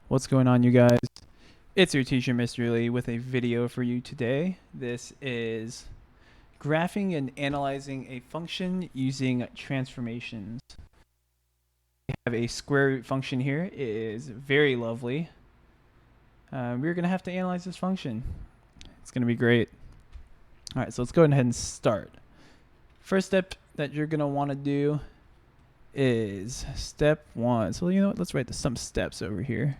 What's going on, you guys? It's your teacher, Mr. Lee, with a video for you today. This is graphing and analyzing a function using transformations. We have a square root function here. It is very lovely. We're going to have to analyze this function. It's going to be great. All right, so let's go ahead and start. First step that you're going to want to do is step 1. So you know what? Let's write some steps over here.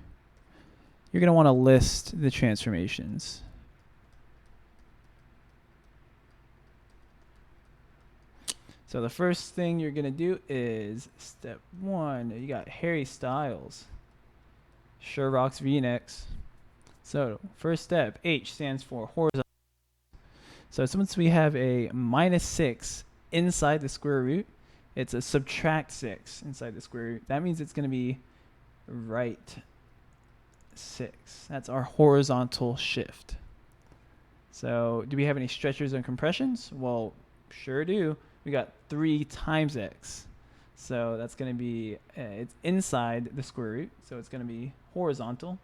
You're going to want to list the transformations. So the first thing you're going to do is step 1. You got Harry Styles. Sure rocks V-necks. So first step, H stands for horizontal. So since we have a minus 6 inside the square root, it's a subtract 6 inside the square root. That means it's going to be right 6. That's our horizontal shift. So do we have any stretchers and compressions? Well, sure do. We got 3 times x. So that's going to be, it's inside the square root, so it's going to be horizontal.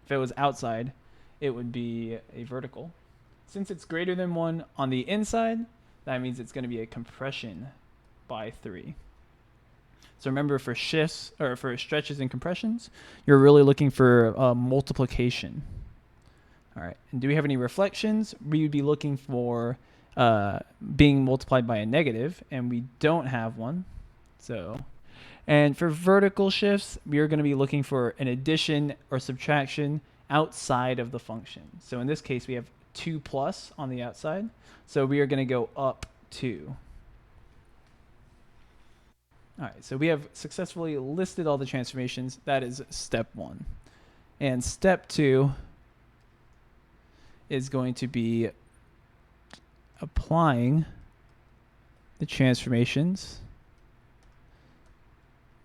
If it was outside, it would be a vertical. Since it's greater than 1 on the inside, that means it's going to be a compression by 3. So remember, for shifts or for stretches and compressions, you're really looking for multiplication. All right. And do we have any reflections? We would be looking for being multiplied by a negative, and we don't have one. So, and for vertical shifts, we are going to be looking for an addition or subtraction outside of the function. So in this case, we have 2 plus on the outside. So we are going to go up 2. All right, so we have successfully listed all the transformations. That is step 1. And step 2 is going to be applying the transformations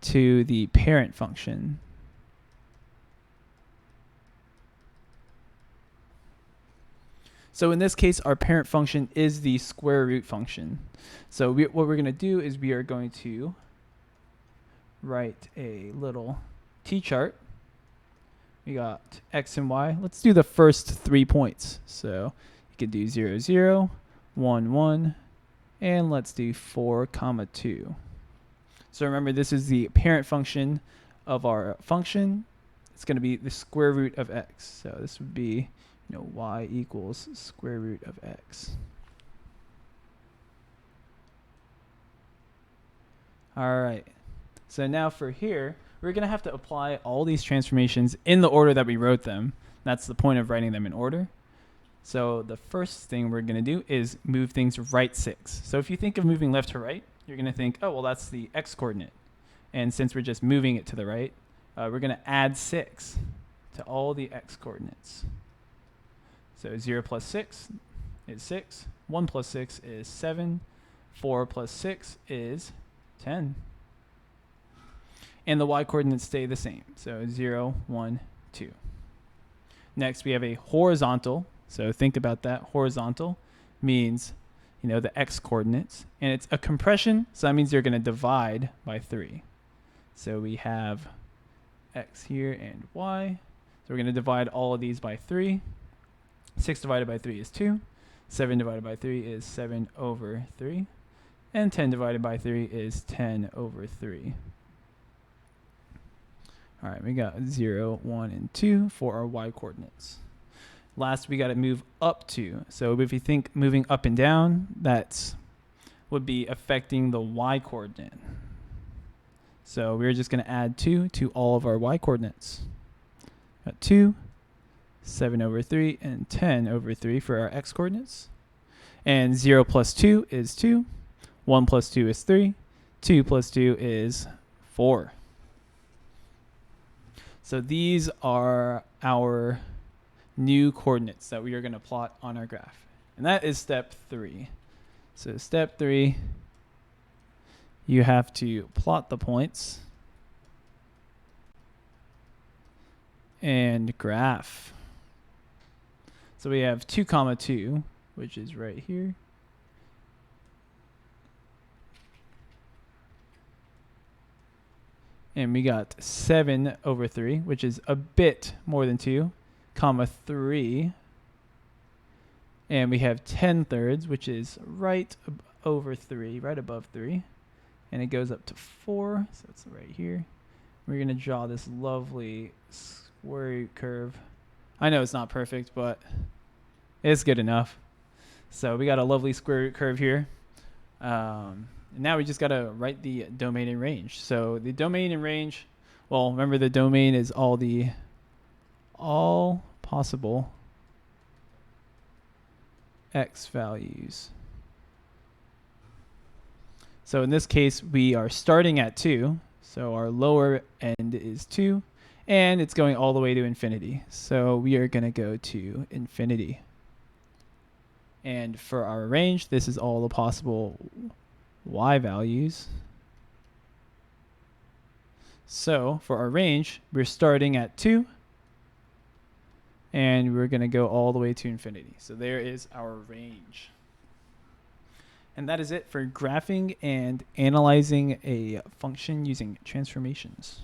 to the parent function. So in this case, our parent function is the square root function. So what we're going to do is we are going to write a little t-chart. We got x and y. Let's do the first 3 points. So you could do 0, 0, 1, 1, and let's do 4, 2. So remember, this is the parent function of our function. It's going to be the square root of x. So this would be, y equals square root of x. All right. So now for here, we're going to have to apply all these transformations in the order that we wrote them. That's the point of writing them in order. So the first thing we're going to do is move things right 6. So if you think of moving left to right, you're going to think, oh, well, that's the x coordinate. And since we're just moving it to the right, we're going to add 6 to all the x coordinates. So 0 plus 6 is 6. 1 plus 6 is 7. 4 plus 6 is 10. And the y coordinates stay the same. So 0, 1, 2. Next, we have a horizontal. So think about that. Horizontal means, the x coordinates. And it's a compression, so that means you're going to divide by 3. So we have x here and y. So we're going to divide all of these by 3. 6 divided by 3 is 2. 7 divided by 3 is 7 over 3. And 10 divided by 3 is 10 over 3. All right, we got 0, 1, and 2 for our y coordinates. Last, we got to move up 2. So if you think moving up and down, that would be affecting the y coordinate. So we're just going to add 2 to all of our y coordinates. Got 2, 7 over 3, and 10 over 3 for our x coordinates. And 0 plus 2 is 2. 1 plus 2 is 3. 2 plus 2 is 4. So these are our new coordinates that we are going to plot on our graph. And that is step 3. So step 3, you have to plot the points and graph. So we have 2, 2, which is right here. And we got 7 over 3, which is a bit more than 2, comma 3. And we have 10 thirds, which is right over 3, right above 3. And it goes up to 4, so that's right here. We're going to draw this lovely square root curve. I know it's not perfect, but it's good enough. So we got a lovely square root curve here. And now we just got to write the domain and range. So the domain and range, well, remember the domain is all possible x values. So in this case, we are starting at 2. So our lower end is 2. And it's going all the way to infinity. So we are going to go to infinity. And for our range, this is all the possible y values. So for our range, we're starting at 2. And we're going to go all the way to infinity. So there is our range. And that is it for graphing and analyzing a function using transformations.